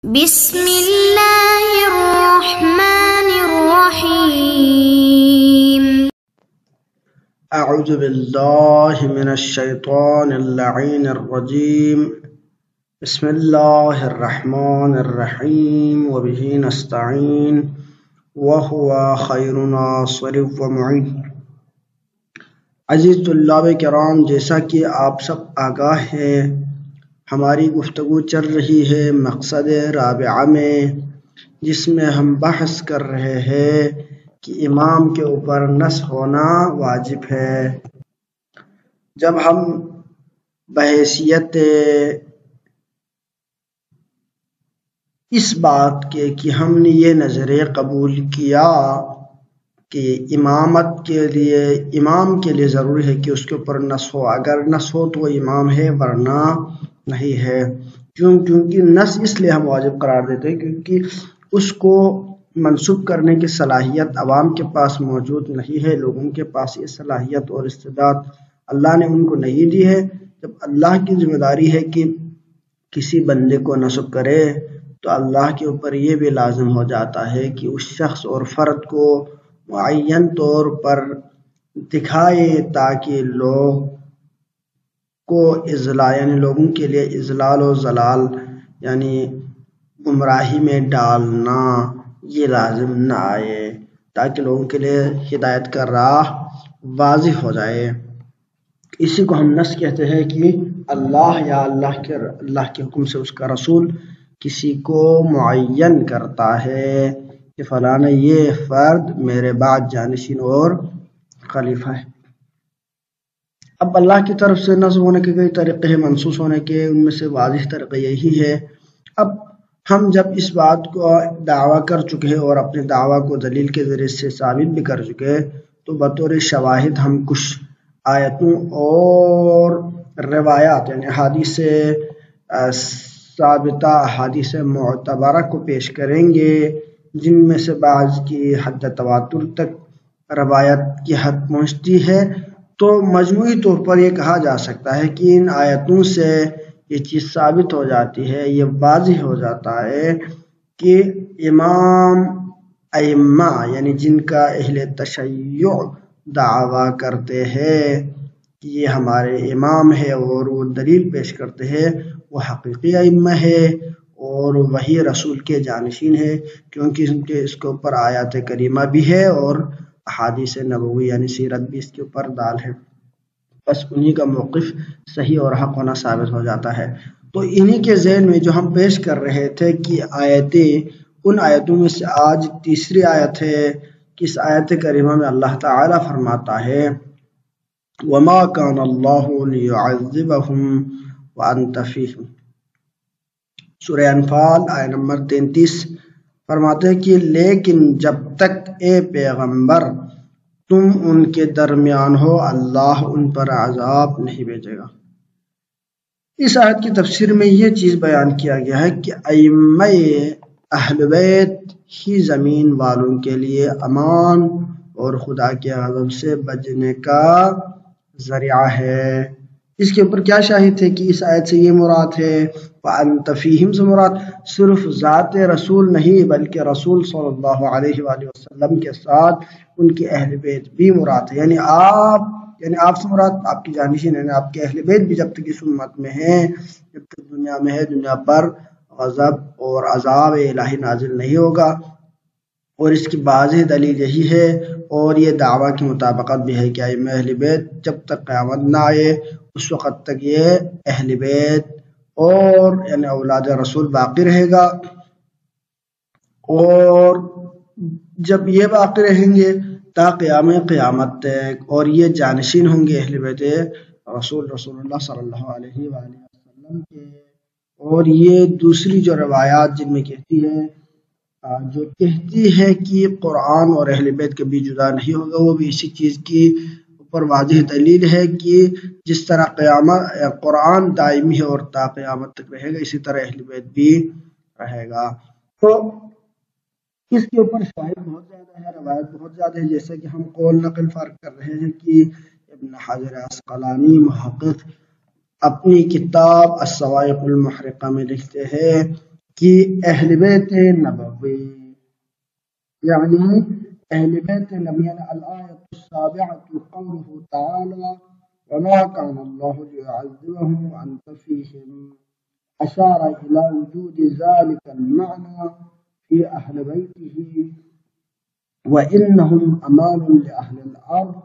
بسم اللہ الرحمن الرحیم اعوذ باللہ من الشیطان اللعین الرجیم بسم اللہ الرحمن الرحیم وبہ نستعین وہو خیر ناصر ومعین۔ عزیز طلاب کرام، جیسا کہ آپ سب آگاہ ہیں، ہماری گفتگو چل رہی ہے مقصد رابعہ میں، جس میں ہم بحث کر رہے ہیں کہ امام کے اوپر نص ہونا واجب ہے۔ جب ہم بحیثیت اس بات کے کہ ہم نے یہ نظریہ قبول کیا کہ امام کے لیے ضروری ہے کہ اس کے اوپر نص ہو، اگر نص ہو تو وہ امام ہے، ورنہ نہیں ہے۔ کیونکہ نص اس لیے ہم واجب قرار دیتے ہیں کیونکہ اس کو منسوخ کرنے کی صلاحیت عوام کے پاس موجود نہیں ہے، لوگوں کے پاس یہ صلاحیت اور استعداد اللہ نے ان کو نہیں دی ہے۔ جب اللہ کی ذمہ داری ہے کہ کسی بندے کو نصب کرے تو اللہ کے اوپر یہ بھی لازم ہو جاتا ہے کہ اس شخص اور فرد کو معین طور پر دکھائے تاکہ لوگ کو یعنی لوگوں کے لیے اضلال و ضلال یعنی گمراہی میں ڈالنا یہ لازم نہ آئے، تاکہ لوگوں کے لیے ہدایت کا راہ واضح ہو جائے۔ اسی کو ہم نص کہتے ہیں کہ اللہ یا اللہ کے حکم سے اس کا رسول کسی کو معین کرتا ہے کہ فلاں یہ فرد میرے بعد جانشین اور خلیفہ ہے۔ اب اللہ کی طرف سے نصب ہونے کے کئی طریقے ہیں، منسوخ ہونے کے ان میں سے واضح طریقہ یہی ہے۔ اب ہم جب اس بات کو دعویٰ کر چکے ہیں اور اپنے دعویٰ کو دلیل کے ذریعے سے ثابت بھی کر چکے ہیں، تو بطور شواہد ہم کچھ آیتوں اور روایات یعنی احادیث ثابتہ، احادیث معتبرہ کو پیش کریں گے، جن میں سے بعض کی حد تواتر تک روایت کی حد پہنچتی ہے۔ تو مجموعی طور پر یہ کہا جا سکتا ہے کہ ان آیتوں سے یہ چیز ثابت ہو جاتی ہے، یہ واضح ہو جاتا ہے کہ امام ائمہ یعنی جن کا اہل تشیع دعویٰ کرتے ہیں کہ یہ ہمارے امام ہے اور وہ دلیل پیش کرتے ہیں، وہ حقیقی ائمہ ہے اور وہی رسول کے جانشین ہے، کیونکہ اس کے اوپر آیات کریمہ بھی ہے اور احادیث نبوی یعنی سیرت بھی اس کے اوپر دال ہے۔ بس انہی کا موقف صحیح اور حق ہونا ثابت ہو جاتا ہے۔ تو انہی کے ذہن میں جو ہم پیش کر رہے تھے کہ آیتیں، ان آیتوں میں سے آج تیسری آیت ہے کہ اس آیت کریمہ میں اللہ تعالی فرماتا ہے وَمَا كَانَ اللَّهُ لِيُعَذِّبَهُمْ وَأَنْتَ فِيهِمْ۔ سورہ انفال آیت نمبر 33 فرماتے ہیں کہ لیکن جب تک اے پیغمبر تم ان کے درمیان ہو اللہ ان پر عذاب نہیں بھیجے گا۔ اس آیت کی تفسیر میں یہ چیز بیان کیا گیا ہے کہ ائمہ اہل بیت ہی زمین والوں کے لیے امان اور خدا کے غضب سے بچنے کا ذریعہ ہے۔ اس کے اوپر کیا شاہد ہے کہ اس آیت سے یہ مراد ہے وَأَنْتَ فِيهِمْ سے مراد صرف ذات رسول نہیں بلکہ رسول صلی اللہ علیہ وآلہ وسلم کے ساتھ ان کے اہل بیت بھی مراد ہے، یعنی آپ سے مراد آپ کی جانشین یعنی آپ کے اہل بیت بھی جب تک اس امت میں ہیں، جب تک دنیا میں ہے، دنیا پر غضب اور عذاب الہی نازل نہیں ہوگا۔ اور اس کی واضح دلیل یہی ہے اور یہ دعویٰ کی مطابقت بھی ہے کہ ائمہ اہل بیت جب تک قیامت نہ آئے اس وقت تک یہ اہل بیت اور یعنی اولاد رسول باقی رہے گا، اور جب یہ باقی رہیں گے تا قیامت تک، اور یہ جانشین ہوں گے اہل بیت رسول اللہ صلی اللہ علیہ وآلہ وسلم کے۔ اور یہ دوسری جو روایات جن میں کہتی ہے کہ قرآن اور اہل بیت کبھی جدا نہیں ہوگا، وہ بھی اسی چیز کی اوپر واضح دلیل ہے کہ جس طرح قرآن دائمی ہے اور تا قیامت تک رہے گا، اسی طرح اہل بیت بھی رہے گا۔ تو اس کے اوپر شاہد بہت زیادہ ہے، روایت بہت زیادہ ہے، جیسے کہ ہم قول نقل فرق کر رہے ہیں کہ ابن حجر عسقلانی محقق اپنی کتاب الصواعق المحرقہ میں لکھتے ہیں کہ اہل بیت نبوی یعنی اہل بیت نبی الآیت السابعة قوله تعالی وما كان الله ليعذبهم وأنت فيهم أشار إلى وجود ذلك المعنى في أهل بيته وإنهم أمان لأهل الأرض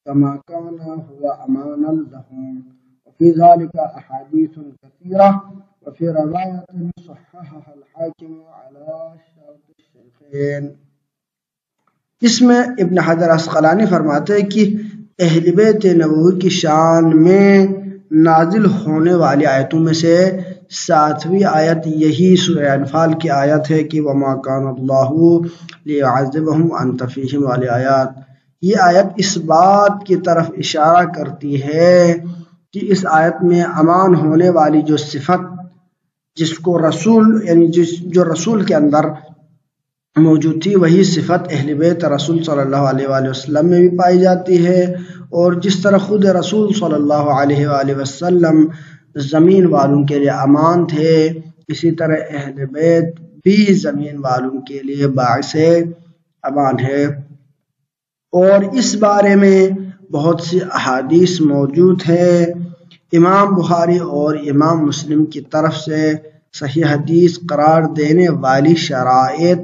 كما كان هو أمانا لهم وفي ذلك أحاديث كثيرة وفي رواية صححها الحاكم على شرط الشيخين. اس میں ابن حجر عسقلانی فرماتے ہیں کہ اہل بیت نبوی کی شان میں نازل ہونے والی آیتوں میں سے 7ویں آیت یہی سورہ انفال کی آیت ہے کہ وما کان اللہ لیعذبہم وانت فیہم والی آیت. یہ آیت اس بات کی طرف اشارہ کرتی ہے کہ اس آیت میں امان ہونے والی جو صفت جس کو رسول یعنی جو رسول کے اندر موجود تھی وہی صفت اہل بیت رسول صلی اللہ علیہ وآلہ وسلم میں بھی پائی جاتی ہے. اور جس طرح خود رسول صلی اللہ علیہ وآلہ وسلم زمین والوں کے لیے امان تھے اسی طرح اہل بیت بھی زمین والوں کے لیے باعث امان ہے. اور اس بارے میں بہت سی احادیث موجود ہیں. امام بخاری اور امام مسلم کی طرف سے صحیح حدیث قرار دینے والی شرائط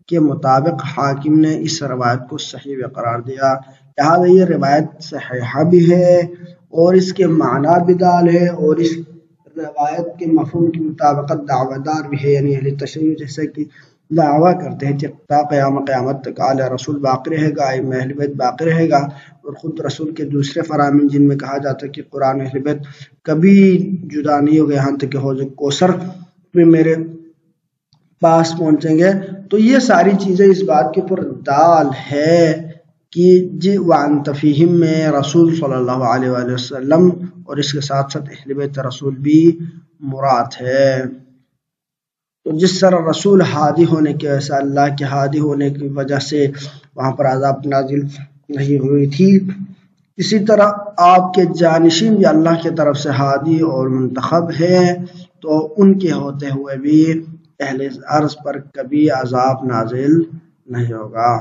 کے مطابق حاکم نے اس روایت کو صحیح قرار دیا. لہذا یہ روایت صحیحہ بھی ہے اور اس کے معنی بھی دال ہے اور اس روایت کے مفہوم کی مطابقت دعویدار بھی ہے. یعنی اہل تشیع جیسے کہ دعویٰ کرتے ہیں کہ تا قیامت تک آل رسول باقی رہے گا، اہل بیت باقی رہے گا. اور خود رسول کے دوسرے فرامین جن میں کہا جاتا ہے کہ قرآن اہل بیت کبھی جدا نہیں ہوگا یہاں تک کہ حوض کوثر میں میرے پاس پہنچیں گے. تو یہ ساری چیزیں اس بات کے پر دال ہے کہ جی وانت فیہم میں رسول صلی اللہ علیہ وآلہ وسلم اور اس کے ساتھ ساتھ اہل بیت رسول بھی مراد ہے. تو جس طرح رسول ہادی ہونے کی وجہ سے اللہ کے ہادی ہونے کی وجہ سے وہاں پر عذاب نازل نہیں ہوئی تھی اسی طرح آپ کے جانشین بھی اللہ کی طرف سے ہادی اور منتخب ہیں تو ان کے ہوتے ہوئے بھی اہل ارض پر کبھی عذاب نازل نہیں ہوگا.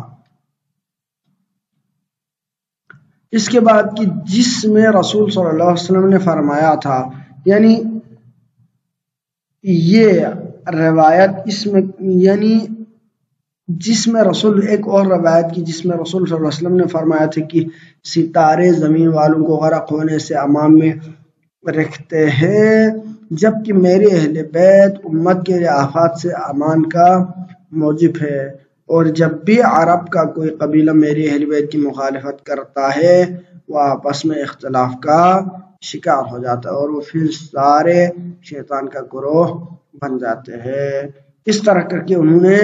اس کے بعد کہ جس میں رسول صلی اللہ علیہ وسلم نے فرمایا تھا یعنی یہ روایت اس میں یعنی جس میں رسول ایک اور روایت کی جس میں رسول صلی اللہ علیہ وسلم نے فرمایا تھا کہ ستارے زمین والوں کو غرق ہونے سے امان میں رکھتے ہیں جبکہ میرے اہل بیت امت کے لیے آفات سے امان کا موجب ہے. اور جب بھی عرب کا کوئی قبیلہ میری اہل بیت کی مخالفت کرتا ہے وہ آپس میں اختلاف کا شکار ہو جاتا ہے اور وہ پھر سارے شیطان کا گروہ بن جاتے ہیں. اس طرح کر کے انہوں نے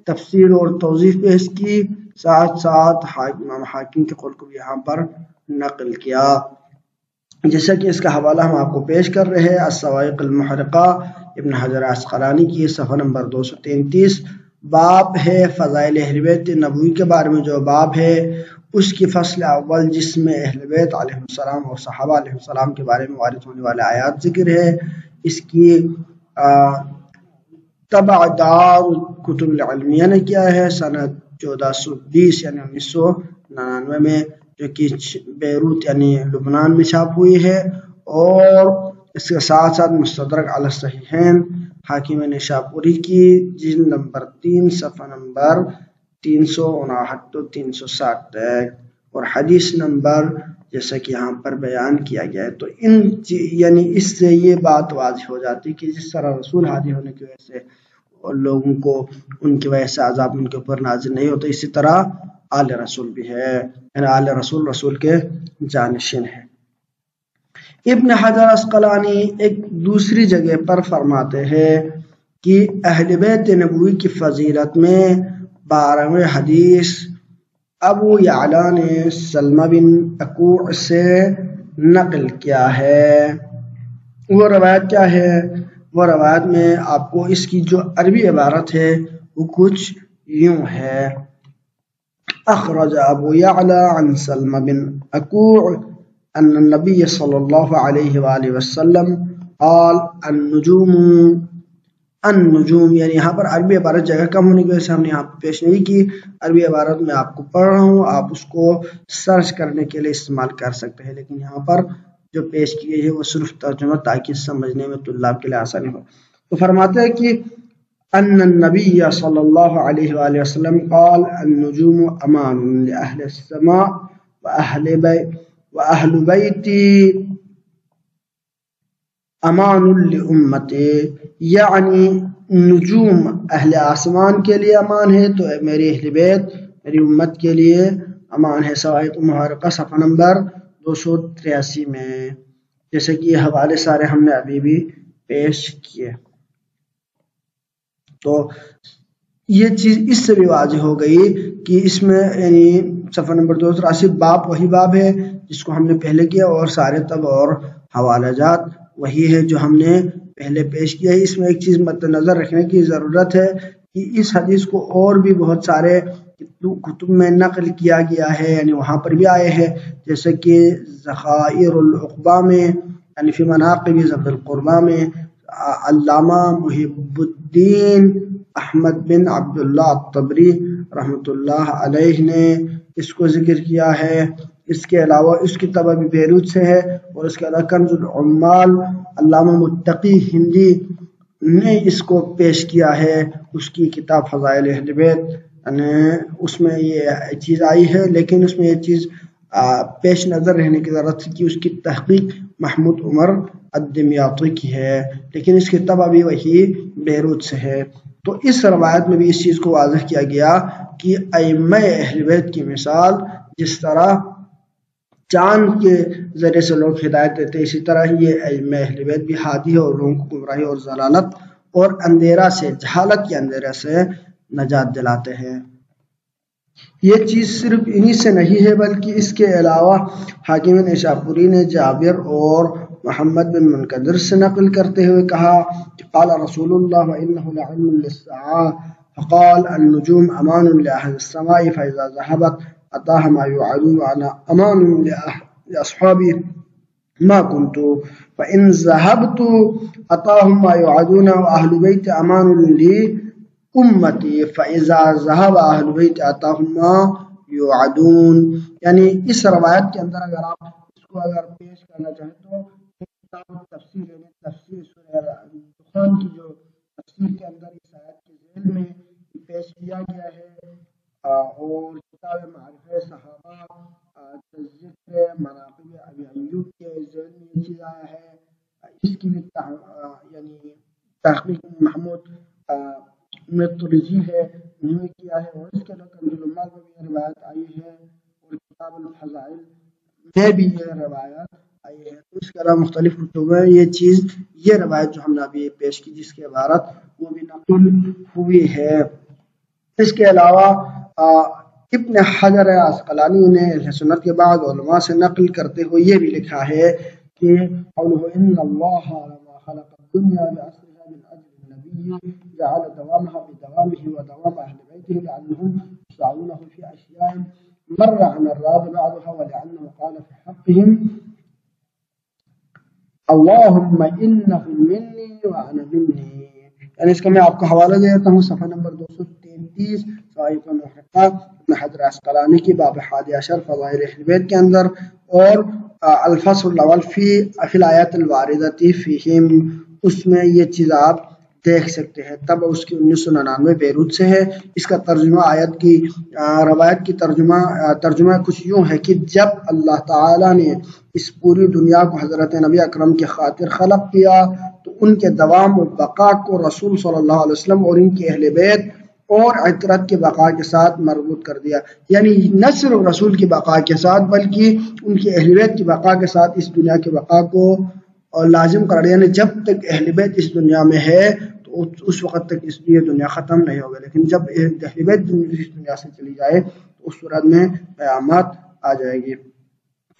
تفسیر اور توضیح پیش کی ساتھ ساتھ امام حاکم کے قول کو بھی یہاں پر نقل کیا جیسا کہ اس کا حوالہ ہم آپ کو پیش کر رہے ہیں الصواعق المحرقہ ابن حجر عسقلانی کی صفحہ نمبر 233. باب ہے فضائل اہل بیت نبوی کے بارے میں جو باب ہے اس کی فصل اول جس میں اہل بیت علیہ السلام اور صحابہ علیہ السلام کے بارے میں وارد ہونے والے آیات ذکر ہے. اس کی طبع دار کتب العلمیہ نے کیا ہے سنہ 1420 یعنی 1999 میں جو کہ بیروت یعنی لبنان میں چھاپ ہوئی ہے. اور اس کے ساتھ ساتھ مستدرک علی الصحیحین حاکم نے شاپوری کی جلد نمبر 3 صفحہ نمبر 359 تو 360 تک اور حدیث نمبر جیسا کہ یہاں پر بیان کیا گیا ہے. تو یعنی اس سے یہ بات واضح ہو جاتی کہ جس طرح رسول ہادی ہونے کی وجہ سے اور لوگوں کو ان کی وجہ سے عذاب ان کے اوپر نازل نہیں ہوتا اسی طرح آل رسول بھی ہے یعنی آل رسول کے جانشین ہے. ابن حجر عسقلانی ایک دوسری جگہ پر فرماتے ہیں کہ اہل بیت نبوی کی فضیلت میں 12ویں حدیث ابو یعلا نے سلمہ بن اکوع سے نقل کیا ہے. وہ روایت کیا ہے؟ وہ روایت میں آپ کو اس کی جو عربی عبارت ہے وہ کچھ یوں ہے اخرج ابو یعلا عن سلمہ بن اکوع ان النبی صلی اللہ علیہ وآلہ وسلم قال النجوم النجوم، یعنی یہاں پر عربی عبارت جگہ کم ہونے کی وجہ سے ہم نے یہاں پہ پیش نہیں کی. عربی عبارت میں آپ کو پڑھ رہا ہوں، آپ اس کو سرچ کرنے کے لیے استعمال کر سکتے ہیں، لیکن یہاں پر جو پیش کی گئی ہے وہ صرف ترجمہ تاکہ سمجھنے میں طلاب کے لیے آسانی ہو. تو فرماتے ہیں کہ ان النبی صلی اللہ علیہ وآلہ وسلم قال النجوم امان لأہل السماء وأہل بیتی امان لامتی، یعنی نجوم اہل آسمان کے لیے امان ہے تو میری اہل بیت میری امت کے لیے امان ہے. صواعق محرقہ صفحہ نمبر 283 میں، جیسے کہ یہ حوالے سارے ہم نے ابھی بھی پیش کیے. تو یہ چیز اس سے بھی واضح ہو گئی کہ اس میں یعنی صفحہ نمبر 283 باب وہی باب ہے جس کو ہم نے پہلے کیا، اور سارے تب اور حوالہ جات وہی ہے جو ہم نے پہلے پیش کیا ہے. اس میں ایک چیز مد نظر رکھنے کی ضرورت ہے کہ اس حدیث کو اور بھی بہت سارے کتب میں نقل کیا گیا ہے، یعنی وہاں پر بھی آئے ہیں، جیسے کہ ذخائر العقبہ میں، یعنی فی مناقب ذوی القربہ میں علامہ محب الدین احمد بن عبداللہ الطبری رحمۃ اللہ علیہ نے اس کو ذکر کیا ہے. اس کے علاوہ اس کی طبع بھی بیروت سے ہے، اور اس کے علاوہ کنز العمال علامہ متقی ہندی نے اس کو پیش کیا ہے، اس کی کتاب فضائل اہل بیت، اس میں یہ چیز آئی ہے، لیکن اس میں یہ چیز پیش نظر رہنے کی ضرورت تھی کہ اس کی تحقیق محمود عمر الدمیاطی کی ہے، لیکن اس کی طبع بھی وہی بیروت سے ہے. تو اس روایت میں بھی اس چیز کو واضح کیا گیا کہ ائمہ اہل بیت کی مثال جس طرح چاند کے ذریعے سے لوگ ہدایت دیتے، اسی طرح یہ ائمہ اہل بیت بھی ہادی ہے اور لوگوں کو گمراہی اور ضلالت اور اندھیرا سے، جہالت کے اندھیرے سے نجات دلاتے ہیں. یہ چیز صرف انہی سے نہیں ہے بلکہ اس کے علاوہ حاکم نیشاپوری نے جابر اور محمد بن منکدر سے نقل کرتے ہوئے کہا کہ قال رسول اللہ وإنه لعلم للساعة فقال النجوم امان لأهل السماء فإذا ذهبت أتاها ما يوعدون وأنا امان لأصحابي ما كنت فإن ذهبت أتاهم ما يوعدون وأهل بيت امان لي امتی فاذا ذهب اہل بیت اتاهم ما یوعدون. یعنی اس روایت کے اندر اگر آپ اس کو اگر پیش کرنا چاہیں تو کتاب تفسیر یعنی تفسیر سورہ دخان کی جو تفسیر کے اندر اس آیت کے ذیل میں پیش کیا گیا ہے، اور کتاب معرفہ صحابہ ذکر مناقب ابی ایوب کے ذیل میں یہ چیز آیا ہے. اس کی بھی یعنی تحقیق محمود مترجی ہے انہوں نے کیا ہے، اور اس کے علاوہ کنز العمال میں بھی روایت آئی ہے، اور کتاب الفضائل میں بھی یہ روایت آئی ہے. تو اس کے علاوہ مختلف کتب میں یہ روایت جو ہم نے ابھی پیش کی جس کی عبارت وہ بھی نقل ہوئی ہے. اس کے علاوہ ابن حجر عسقلانی نے اہل سنت کے بعد علماء سے نقل کرتے ہوئے یہ بھی لکھا ہے کہ قوله ان اللہ لما خلق الدنیا بأسرها من اجل النبی جعل دوامها بدوامه ودوام اهل بيته لانهم يساعونه في اشياء مر عن الراد بعضها ولانه قال في حقهم اللهم انهم مني وانا مني. یعنی اس کا میں آپ کو حوالہ دیتا ہوں صفحہ نمبر 233 صواعق محرقہ ابن حجر عسقلانی کی باب 11 فضائل اہل بیت کے اندر، اور الفصل الاول فی الآیات الواردۃ فیہم، اس میں یہ چیز آپ دیکھ سکتے ہیں. تب اس کی 1999 بیروت سے ہے. اس کا ترجمہ آیت کی روایت کی ترجمہ کچھ یوں ہے کہ جب اللہ تعالیٰ نے اس پوری دنیا کو حضرت نبی اکرم کے خاطر خلق کیا تو ان کے دوام و بقا کو رسول صلی اللہ علیہ وسلم اور ان کے اہل بیت اور عطرت کے بقا کے ساتھ مربوط کر دیا. یعنی نہ صرف رسول کی بقا کے ساتھ بلکہ ان کے اہل بیت کی بقا کے ساتھ اس دنیا کے بقا کو لازم کر دیا. یعنی جب تک اہل بیت اس دنیا میں ہے تو اس وقت تک یہ دنیا ختم نہیں ہوگی، لیکن جب اہل بیت اس دنیا سے چلی جائے تو اس صورت میں قیامت آ جائے گی.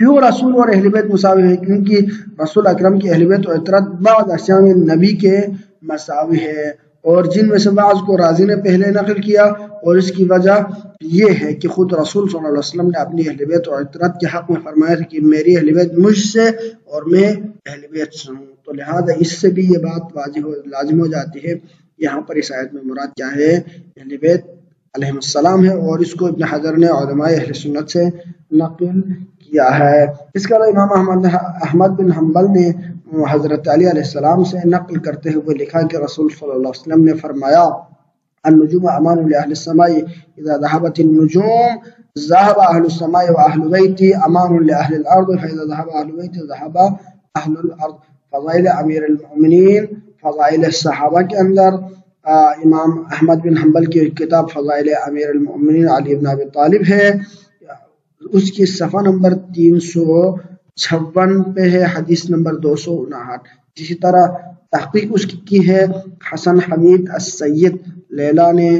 کیوں رسول اور اہل بیت مساوی ہے؟ کیونکہ رسول اکرم کی اہل بیت و عطرت بعض اشیاء میں نبی کے مساوی ہے، اور جن میں سے بعض کو راضی نے پہلے نقل کیا، اور اس کی وجہ یہ ہے کہ خود رسول صلی اللہ علیہ وسلم نے اپنی اہل بیت و عطرت کے حق میں فرمایا تھا کہ میری اہل بیت مجھ سے اور میں اہل بیت سے ہوں. تو لہذا اس سے بھی یہ بات واضح لازم ہو جاتی ہے یہاں پر اس آیت میں مراد کیا ہے؟ اہل بیت علیہ السلام ہے، اور اس کو ابن حجر نے علماء اہل سنت سے نقل کیا ہے۔ اس کے علاوہ امام احمد بن حنبل نے حضرت علی علیہ السلام سے نقل کرتے ہوئے لکھا کہ رسول صلی اللہ علیہ وسلم نے فرمایا النجوم امان لاہل السماء اذا ذهبت النجوم ذهب اهل السماء واهل بيتي امان لاهل الارض فاذا ذهب اهل بيتي ذهب اهل الارض۔ فضائل امیر المؤمنین، فضائل صحابہ کے اندر امام احمد بن حنبل کی کتاب فضائل امیر المؤمنین علی بن ابی طالب ہے، اس کی صفحہ نمبر 356 پہ ہے، حدیث نمبر 259۔ اسی طرح تحقیق اس کی ہے حسن حمید السید لیلا نے،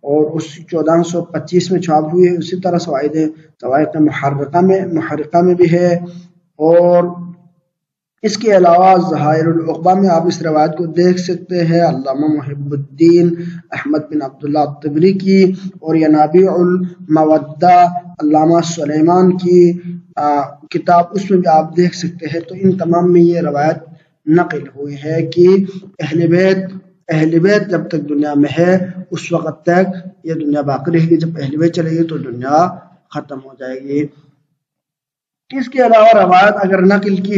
اور اس 1425 میں چھاپ ہوئی ہے۔ اسی طرح صواعق محرقہ میں بھی ہے، اور اس کے علاوہ ظاہر العقبہ میں آپ اس روایت کو دیکھ سکتے ہیں علامہ محب الدین احمد بن عبداللہ الطبری کی، اور ینابیع المودہ علامہ سلیمان کی کتاب، اس میں بھی آپ دیکھ سکتے ہیں۔ تو ان تمام میں یہ روایت نقل ہوئی ہے کہ اہل بیت جب تک دنیا میں ہے اس وقت تک یہ دنیا باقی رہے گی، جب اہل بیت چلے گی تو دنیا ختم ہو جائے گی۔ اس کے علاوہ روایت اگر نقل کی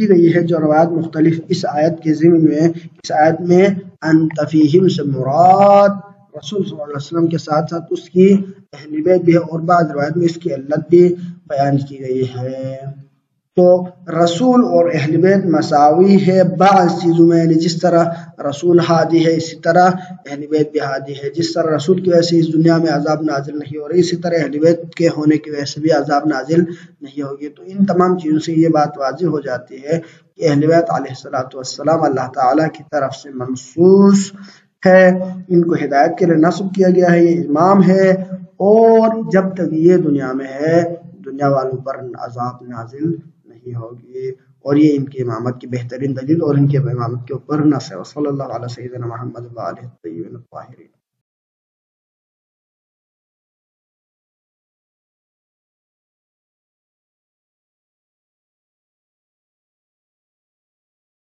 گئی ہے، جو روایت مختلف اس آیت کے ضمن میں، اس آیت میں انت فیہم سے مراد رسول صلی اللہ علیہ وسلم کے ساتھ ساتھ اس کی اہل بیت بھی ہے، اور بعض روایت میں اس کی علت بھی بیان کی گئی ہے۔ تو رسول اور اہل بیت مساوی ہے بعض چیزوں میں، یعنی جس طرح رسول ہادی ہے اسی طرح اہل بیت بھی ہادی ہے۔ جس طرح رسول کی وجہ سے اس دنیا میں عذاب نازل نہیں ہو رہی، اسی طرح اہل بیت کے ہونے کی وجہ سے بھی عذاب نازل نہیں ہوگی۔ تو ان تمام چیزوں سے یہ بات واضح ہو جاتی ہے کہ اہل بیت علیہ السلام اللہ تعالیٰ کی طرف سے منصوص ہے، ان کو ہدایت کے لیے نصب کیا گیا ہے، یہ امام ہے، اور جب تک یہ دنیا میں ہے دنیا والوں پر عذاب نازل نہیں ہوگی، اور یہ ان کی امامت کی بہترین دلیل اور ان کے امامت کے اوپر نص ہے۔ صلی اللہ علیہ سیدنا محمد و آلہ الطیبین الطاہرین۔